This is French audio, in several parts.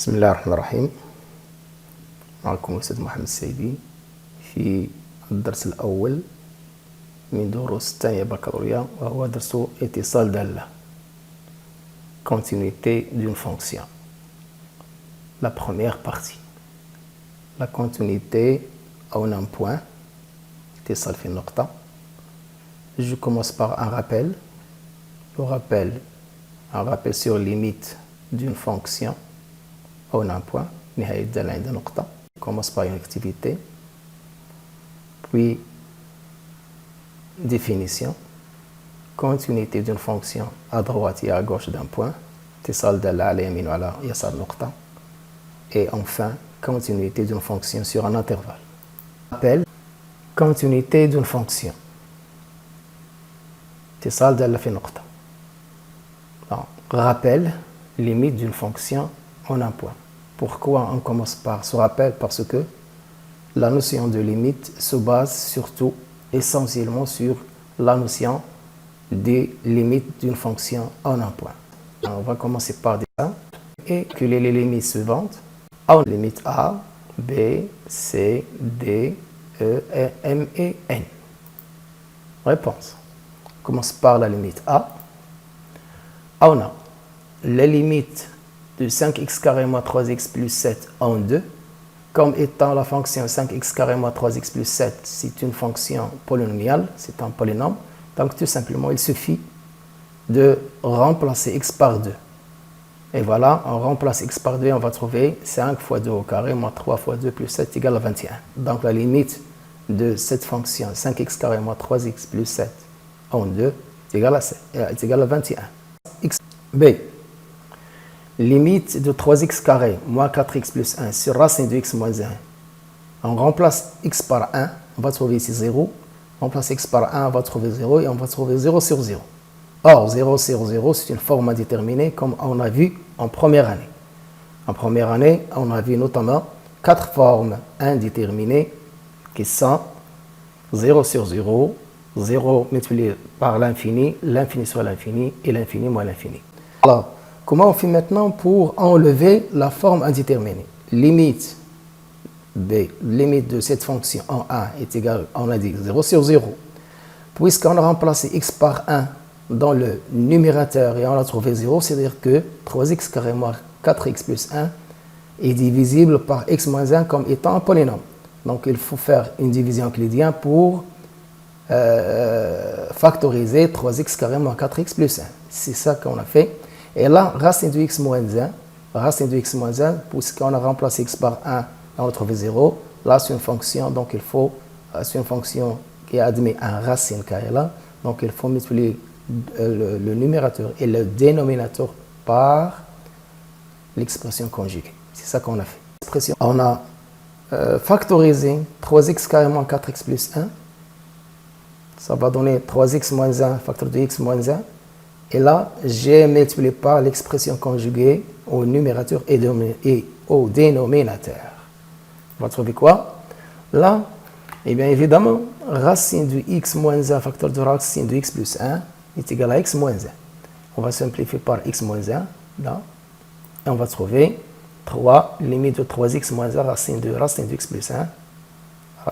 بسم الله الرحمن الرحيم. معكم الأستاذ محمد السيدي في الدرس الأول من دروس الثانية بكالوريا، وهو درس اتصال دالة continuité d'une fonction. La première partie, la continuité en un point اتصال في النقطة. Je commence par un rappel. Le rappel, un rappel sur limite d'une fonction en un point. نهاية الدالة عند نقطة. Commence par une activité, puis définition, continuité d'une fonction à droite et à gauche d'un point, اتصال دالة على يمين وعلى يسار نقطة, et enfin continuité d'une fonction sur un intervalle. Rappel, continuité d'une fonction, اتصال دالة في نقطة. Rappel, limite d'une fonction en un point. Pourquoi on commence par ce rappel? Parce que la notion de limite se base surtout, essentiellement sur la notion des limites d'une fonction en un point. On va commencer par des exemples et calculer les limites suivantes. A, limite A, B, C, D, E, M et N. Réponse. On commence par la limite A. On a la limite de 5x carré moins 3x plus 7 en 2, comme étant la fonction 5x carré moins 3x plus 7, c'est une fonction polynomiale, c'est un polynôme. Donc tout simplement, il suffit de remplacer x par 2. Et voilà, on remplace x par 2 et on va trouver 5 fois 2 au carré moins 3 fois 2 plus 7 égale à 21. Donc la limite de cette fonction 5x carré moins 3x plus 7 en 2 est égale à 21. X, B. Limite de 3x carré moins 4x plus 1 sur racine de x moins 1. On remplace x par 1, on va trouver ici 0. On remplace x par 1, on va trouver 0 et on va trouver 0 sur 0. Or, 0 sur 0, c'est une forme indéterminée comme on a vu en première année. En première année, on a vu notamment 4 formes indéterminées qui sont 0 sur 0, 0 multiplié par l'infini, l'infini sur l'infini et l'infini moins l'infini. Alors, comment on fait maintenant pour enlever la forme indéterminée? Limite B, limite de cette fonction en 1 est égale, on a dit 0 sur 0. Puisqu'on a remplacé x par 1 dans le numérateur et on a trouvé 0, c'est-à-dire que 3x carré moins 4x plus 1 est divisible par x moins 1 comme étant un polynôme. Donc il faut faire une division euclidienne pour factoriser 3x carré moins 4x plus 1. C'est ça qu'on a fait. Et là, racine de x moins 1, puisqu'on a remplacé x par 1, on a trouvé 0. Là, c'est une fonction, donc il faut, c'est une fonction qui admet un racine carré là. Donc il faut multiplier le numérateur et le dénominateur par l'expression conjuguée. C'est ça qu'on a fait. On a factorisé 3x carré moins 4x plus 1. Ça va donner 3x moins 1, facteur de x moins 1. Et là, j'ai multiplié par l'expression conjuguée au numérateur et au dénominateur. On va trouver quoi? Là, eh bien évidemment, racine de x moins 1, facteur de racine de x plus 1 est égal à x moins 1. On va simplifier par x moins 1, là. Et on va trouver 3, limite de 3x moins 1, racine de x plus 1.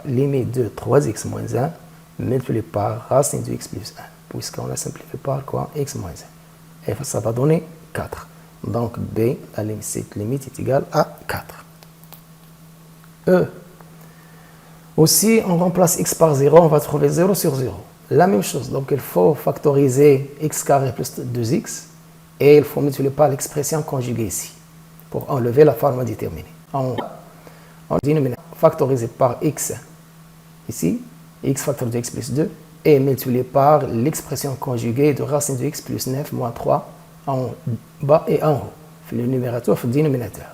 Limite de 3x moins 1, multiplié par racine de x plus 1. Puisqu'on a simplifié par quoi? X moins 1. Et ça va donner 4. Donc B, cette limite est égale à 4. E. Aussi, on remplace x par 0, on va trouver 0 sur 0. La même chose, donc il faut factoriser x carré plus 2x et il faut multiplier par l'expression conjuguée ici pour enlever la forme indéterminée. On dénomine factoriser par x ici, x facteur de x plus 2 et multiplié par l'expression conjuguée de racine de x plus 9 moins 3 en bas et en haut, le numérateur et le dénominateur.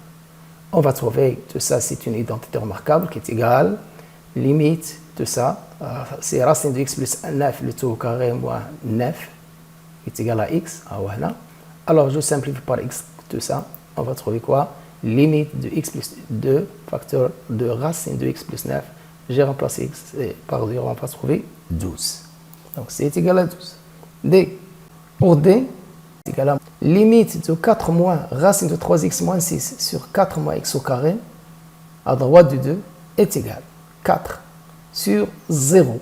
On va trouver tout ça, c'est une identité remarquable qui est égale, limite de ça, c'est racine de x plus 9, le tout au carré moins 9, est égal à x. Voilà. Alors je simplifie par x tout ça, on va trouver quoi? Limite de x plus 2, facteur de racine de x plus 9, j'ai remplacé x par 0, on va trouver 12. Donc c'est égal à 12. D. Pour D, égale à limite de 4 moins racine de 3x moins 6 sur 4 moins x au carré à droite du 2 est égal à 4 sur 0.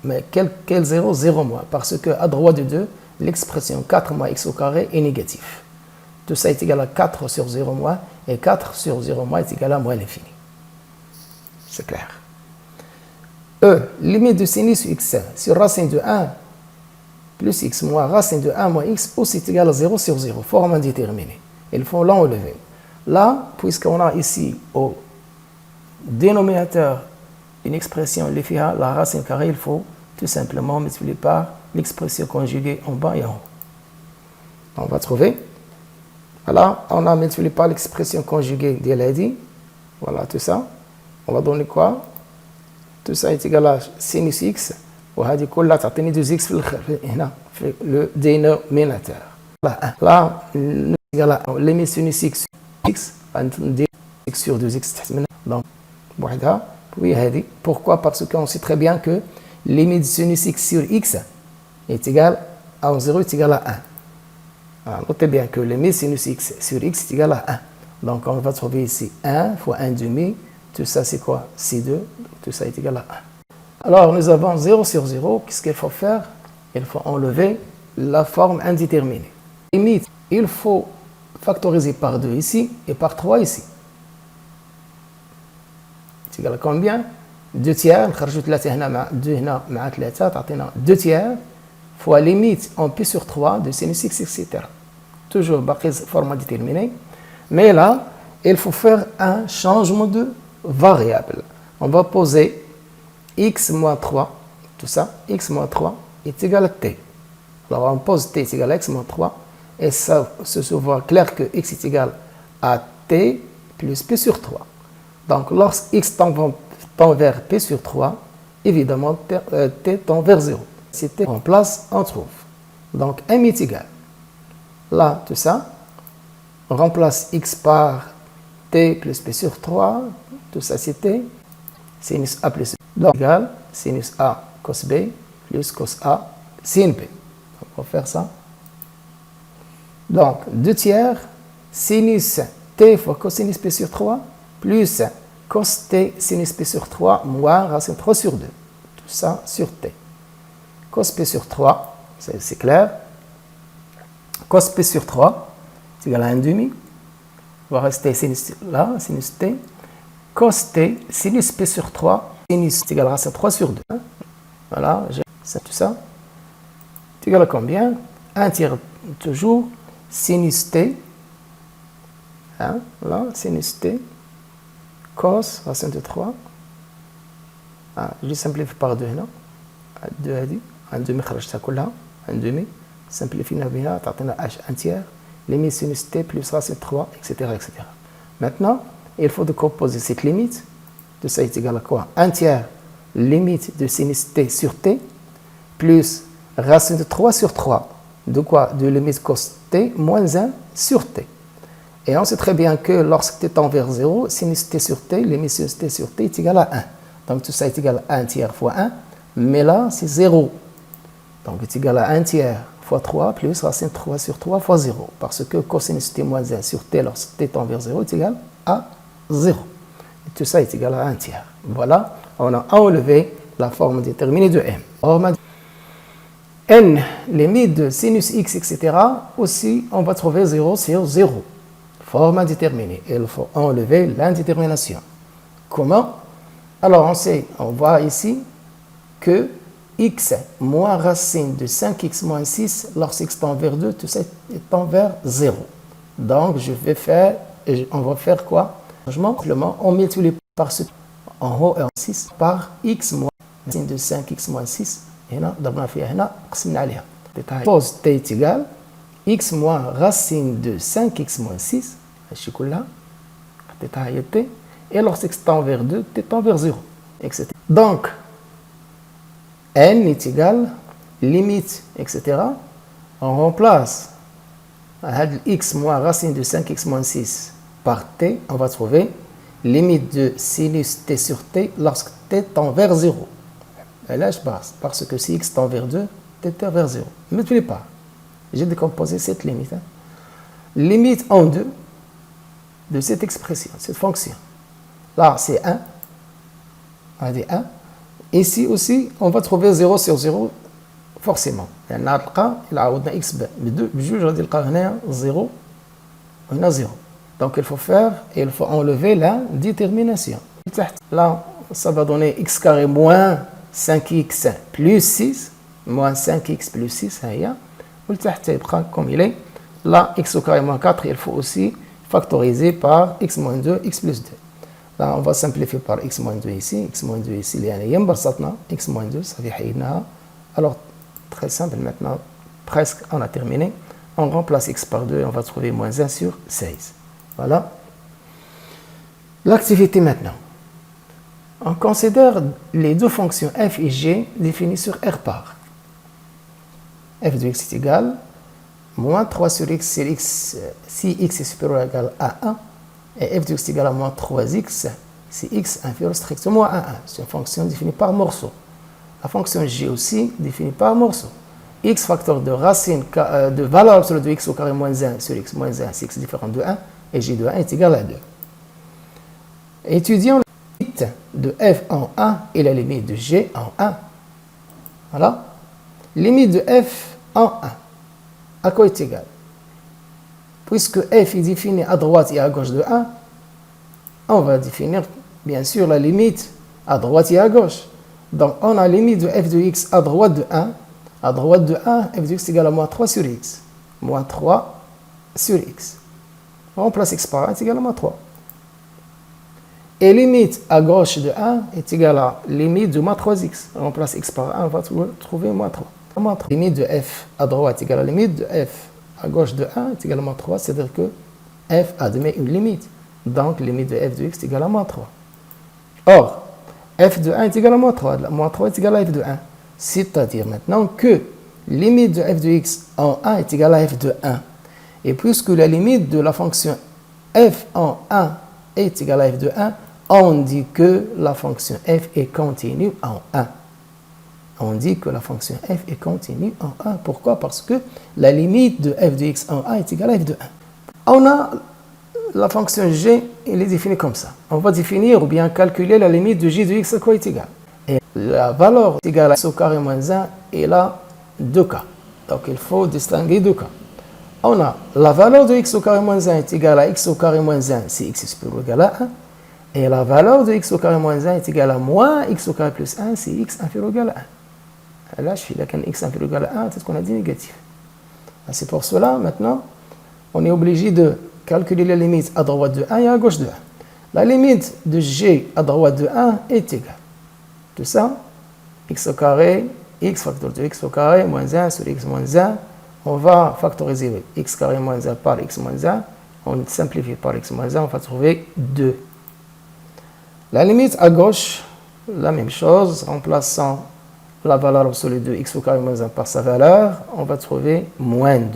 Mais quel 0? 0 moins, parce qu'à droite du 2, l'expression 4 moins x au carré est négative. Tout ça est égal à 4 sur 0 moins, et 4 sur 0 moins est égal à moins l'infini. C'est clair. E, limite de sinus x sur racine de 1 plus x moins racine de 1 moins x aussi est égal à 0 sur 0, forme indéterminée. Il faut l'enlever. Là, puisqu'on a ici au dénominateur une expression, la racine carrée, il faut tout simplement multiplier par l'expression conjuguée en bas et en haut. On va trouver. Voilà, on a multiplié par l'expression conjuguée de l'AD. Voilà, tout ça. On va donner quoi? Tout ça est égal à sinus x. وهذه كلها تعطيني 2x هنا في le dénominateur. Là, égal à limite sinus x غندير x sur 2x تحت منها. Donc بوحدها. Oui, هذه. Pourquoi? Parce qu'on sait très bien que limite sinus x sur x est égal à 0 est égal à 1. Alors, notez bien que limite sinus x sur x est égal à 1. Donc on va trouver ici 1 fois 1 demi. Tout ça c'est quoi? C'est 2. Tout ça est égal à 1. Alors, nous avons 0 sur 0. Qu'est-ce qu'il faut faire? Il faut enlever la forme indéterminée. Limite, il faut factoriser par 2 ici et par 3 ici. C'est égal à combien? 2 tiers. نخرجوا 3 هنا مع 2 هنا مع 3 تعطينا 2 tiers fois limite en pi sur 3 de sinus x, etc. Toujours باقي forme indéterminée. Mais là, il faut faire un changement de variable. On va poser x moins 3, tout ça, x moins 3 est égal à t. Alors on pose t est égal à x moins 3, et ça se voit clair que x est égal à t plus p sur 3. Donc lorsque x tend vers p sur 3, évidemment t tend vers 0. Si t en place, on trouve. Donc m est égal. Là, tout ça, on remplace x par t plus p sur 3, tout ça c'est t, sinus a plus b. Donc, égal sinus A cos B plus cos A sin B. On va faire ça. Donc, 2 tiers sinus T fois cosinus P sur 3 plus cos T sinus P sur 3 moins racine 3 sur 2. Tout ça sur T. Cos P sur 3, c'est clair. Cos P sur 3, c'est égal à 1 demi. On va rester sinus là, sinus T. Cos T sinus P sur 3. Sinus est égal à racine 3 sur 2. Voilà, j'ai tout ça. C'est égal à combien? 1 tiers toujours. Sinus t. Hein, là, sinus t. Cos, racine de 3. Je simplifie par 2 هنا. 2 هذه. 1 demi خرجتها كلها. 1 demi. Simplifier بها تعطينا h 1 tiers. Limite sinus t plus racine 3, etc., etc. Maintenant, il faut décomposer cette limite. Tout ça est égal à quoi? 1 tiers limite de sinus t sur t plus racine de 3 sur 3. De quoi? De limite cos t moins 1 sur t. Et on sait très bien que lorsque t tend vers 0, sinus t sur t, limite sinus t sur t est égal à 1. Donc tout ça est égal à 1 tiers fois 1. Mais là, c'est 0. Donc c'est égal à 1 tiers fois 3 plus racine 3 sur 3 fois 0. Parce que cosinus t moins 1 sur t lorsque t tend vers 0 est égal à 0. Et tout ça est égal à 1 tiers. Voilà, on a enlevé la forme déterminée de m. N, limite de sinus x, etc. Aussi, on va trouver 0 sur 0. Forme indéterminée. Il faut enlever l'indétermination. Comment? Alors, on voit ici que x moins racine de 5x moins 6, lorsque x tend vers 2, tout ça tend vers 0. Donc, on va faire quoi? Simplement, on multiplie par ce en haut et en 6 par x moins racine de 5x moins 6. Et là, d'abord, on a pose t est égal x moins racine de 5x moins 6. Et lorsque x tend vers 2, t tend vers 0, etc. Donc, n est égal limite, etc. On remplace x moins racine de 5x moins 6 par t, on va trouver limite de sinus t sur t lorsque t tend vers 0. Et là, je passe, parce que si x tend vers 2, t tend vers 0. Ne multiplie pas. j'ai décomposé cette limite. Limite en 2 de cette expression, cette fonction. Là, c'est 1. On a dit 1. Ici aussi, on va trouver 0 sur 0 forcément. Il y a x بجوج غادي نلقى هنا 0 وهنا 0. Donc il faut faire et il faut enlever la détermination. Là, ça va donner x carré moins 5x plus 6 moins 5x plus 6 هيا والتحت يبقى comme il est. Là, x au carré moins 4, il faut aussi factoriser par x moins 2, x plus 2. Là, on va simplifier par x moins 2 ici, x moins 2 ici, x moins 2, ça fait حيدناها. Alors, très simple maintenant, presque on a terminé. On remplace x par 2 et on va trouver moins 1 sur 16. Voilà. L'activité maintenant. On considère les deux fonctions f et g définies sur R par. f de x est égal moins 3 sur x si x est supérieur ou égal à 1 et f de x est égal à moins 3x si x inférieur strictement à 1. C'est une fonction définie par morceau. La fonction g aussi définie par morceau. X facteur de racine de valeur absolue de x au carré moins 1 sur x moins 1 si x est différent de 1 et g de 1 est égal à 2. Étudions la limite de f en 1 et la limite de g en 1. Voilà. Limite de f en 1. À quoi est égal? Puisque f est défini à droite et à gauche de 1, on va définir bien sûr la limite à droite et à gauche. Donc on a la limite de f de x à droite de 1. À droite de 1, f de x est égal à moins 3 sur x. Moins 3 sur x. On remplace x par 1 est égal à moins 3. Et limite à gauche de 1 est égal à limite de moins 3x. On remplace x par 1, on va trouver moins 3. Limite de f à droite est égal à limite de f à gauche de 1 est égal à moins 3, c'est-à-dire que f admet une limite. Donc, limite de f de x est égal à moins 3. Or, f de 1 est égal à moins 3. Moins 3 est égal à f de 1. C'est-à-dire maintenant que limite de f de x en 1 est égal à f de 1. Et puisque la limite de la fonction f en 1 est égale à f de 1, on dit que la fonction f est continue en 1. On dit que la fonction f est continue en 1. Pourquoi? Parce que la limite de f de x en 1 est égale à f de 1. On a la fonction g, elle est définie comme ça. On va définir ou bien calculer la limite de g de x à quoi est égal. Et la valeur est égale à x au carré moins 1 et là, 2 cas. Donc il faut distinguer 2 cas. On a la valeur de x au carré moins 1 est égale à x au carré moins 1 si x est supérieur ou égal à 1. Et la valeur de x au carré moins 1 est égale à moins x au carré plus 1 si x inférieur ou égal à 1. Là, je suis là, quand x inférieur ou égal à 1, peut-être qu'on a dit négatif. C'est pour cela, maintenant, on est obligé de calculer la limite à droite de 1 et à gauche de 1. La limite de g à droite de 1 est égale. Tout ça, x au carré, x facteur de x au carré, moins 1 sur x moins 1. On va factoriser x carré moins 1 par x moins 1. On simplifie par x moins 1, on va trouver 2. La limite à gauche, la même chose, remplaçant la valeur absolue de x au carré moins 1 par sa valeur, on va trouver moins 2.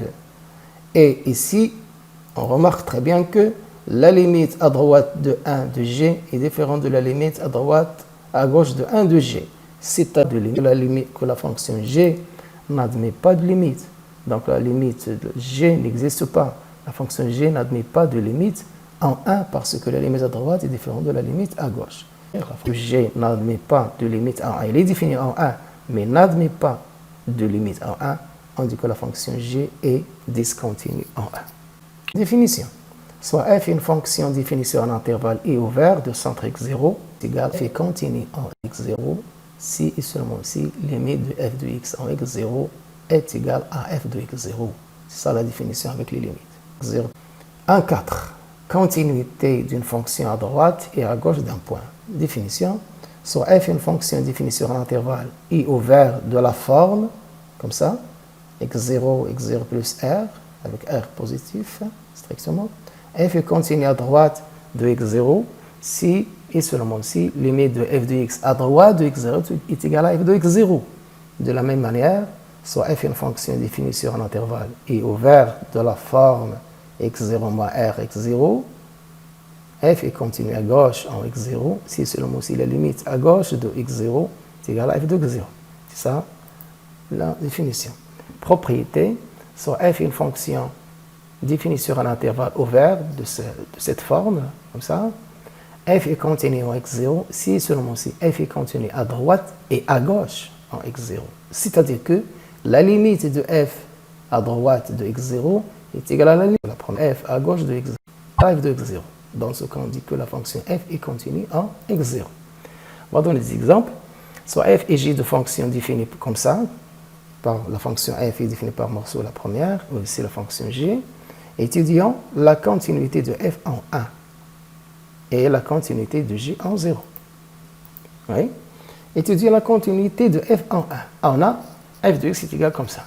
Et ici, on remarque très bien que la limite à droite de 1 de g est différente de la limite à gauche de 1 de g. C'est-à-dire la limite que la fonction g n'admet pas de limite. Donc la limite de g n'existe pas. La fonction g n'admet pas de limite en 1 parce que la limite à droite est différente de la limite à gauche. La fonction g n'admet pas de limite en 1. Elle est définie en 1, mais n'admet pas de limite en 1. On dit que la fonction g est discontinue en 1. Définition. Soit f est une fonction définie sur un intervalle i ouvert de centre x0 égale f est continue en x0 si et seulement si limite de f de x en x0 est égale à f de x0. C'est ça la définition avec les limites. 0. 1,4. Continuité d'une fonction à droite et à gauche d'un point. Définition. Soit f est une fonction définie sur un intervalle i ouvert de la forme, comme ça, x0, x0 plus r, avec r positif, strictement. F est continue à droite de x0 si et seulement si limite de f de x à droite de x0 est égale à f de x0. De la même manière, soit f est une fonction définie sur un intervalle i ouvert de la forme x0 moins r x0, f est continue à gauche en x0 si seulement si la limite à gauche de x0 est égale à f de x0. C'est ça la définition. Propriété. soit f est une fonction définie sur un intervalle ouvert de cette forme, comme ça. F est continu en x0 si et seulement si f est continu à droite et à gauche en x0. C'est-à-dire que la limite de f à droite de x0 est égale à la limite de la première f à gauche de x0. F de x0. Dans ce cas, on dit que la fonction f est continue en x0. On va donner des exemples. Soit f et g de fonctions définies comme ça, par la fonction f est définie par morceau la première, ou aussi la fonction g. Étudions la continuité de f en 1 et la continuité de g en 0. Oui. Étudions la continuité de f en 1. On a f de x est égal comme ça.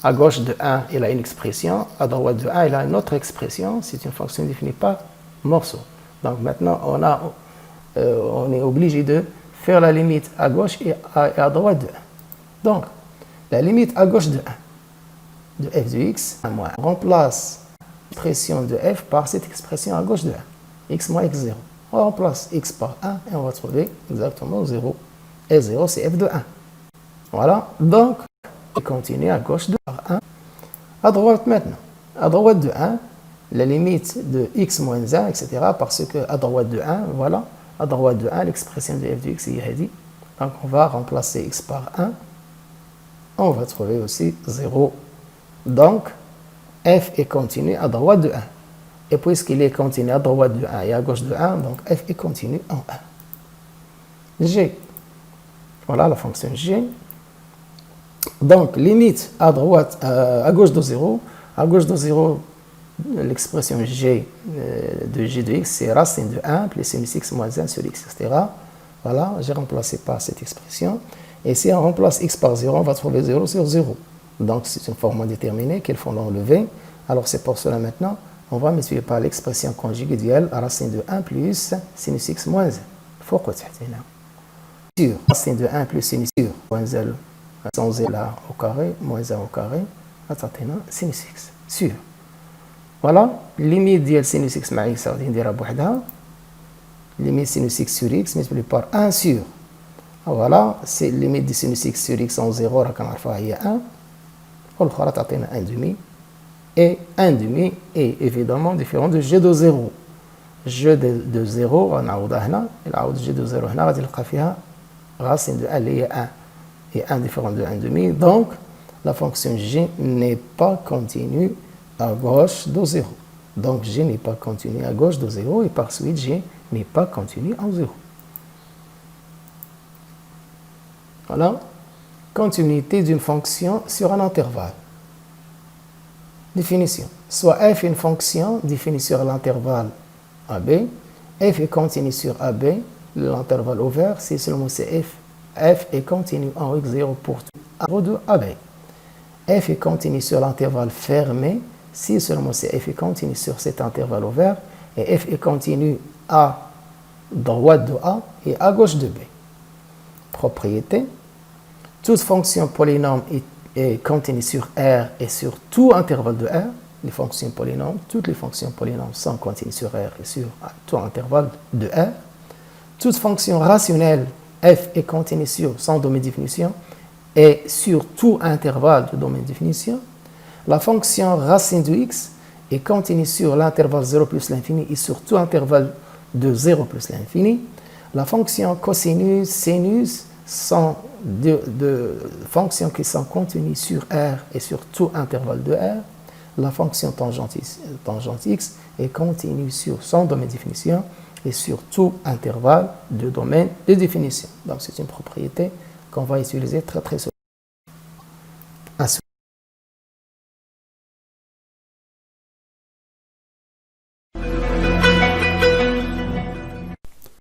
À gauche de 1, il a une expression. À droite de 1, il a une autre expression. C'est une fonction définie par morceau. Donc maintenant, on est obligé de faire la limite à gauche et à droite de 1. Donc, la limite à gauche de 1 de f de x, on remplace l'expression de f par cette expression à gauche de 1. X moins x0. On remplace x par 1 et on va trouver exactement 0. Et 0, c'est f de 1. Voilà. Donc, on continue à gauche de 1. À droite maintenant. À droite de 1, la limite de x moins 1, etc. Parce que à droite de 1, voilà. À droite de 1, l'expression de f de x est dit. Donc, on va remplacer x par 1. On va trouver aussi 0. Donc, f est continu à droite de 1. Et puisqu'il est continu à droite de 1 et à gauche de 1, donc f est continu en 1. G. Voilà la fonction g. Donc, limite à droite, à gauche de 0. À gauche de 0, l'expression g de g de x, c'est racine de 1 plus sinus x moins 1 sur x, etc. Voilà, j'ai remplacé par cette expression. Et si on remplace x par 0, on va trouver 0 sur 0. Donc, c'est une forme indéterminée qu'il faut enlever. Alors, c'est pour cela maintenant, on va multiplier par l'expression conjuguée duel à racine de 1 plus sinus x moins 1. Faut que sur racine de 1 plus sinus moins 1, sans 0 au carré, moins 1 au carré, attendez, sinus x. Sur. Voilà, limite de sinus x moins x, ça va dire à limite sinus x sur x multiplié par 1 sur. Voilà, c'est limite de sinus x sur x en 0, on va faire 1. On va faire 1 demi. Et 1 demi est évidemment différent de g de 0. G de 0, on a g de 0, on a racine de 1 est 1. Et 1 différent de 1 demi. Donc, la fonction g n'est pas continue à gauche de 0. Donc, g n'est pas continue à gauche de 0 et par suite, g n'est pas continue en 0. Voilà. Continuité d'une fonction sur un intervalle. Définition. Soit f est une fonction définie sur l'intervalle AB, f est continue sur AB, l'intervalle ouvert, si seulement c'est f est continu en x0 pour tout arbre de AB. F est continu sur l'intervalle fermé, si seulement c'est f est continu sur cet intervalle ouvert, et f est continu à droite de A et à gauche de B. Propriété. Toute fonction polynôme est continue sur R et sur tout intervalle de R. Les fonctions polynômes, toutes les fonctions polynômes sont continues sur R et sur tout intervalle de R. Toute fonction rationnelle f est continue sur son domaine de définition et sur tout intervalle de domaine de définition. La fonction racine de x est continue sur l'intervalle 0 plus l'infini et sur tout intervalle de 0 plus l'infini. La fonction cosinus, sinus sont deux fonctions qui sont continues sur R et sur tout intervalle de R. La fonction tangente x est continue sur son domaine de définition et sur tout intervalle de domaine de définition. Donc, c'est une propriété qu'on va utiliser très souvent.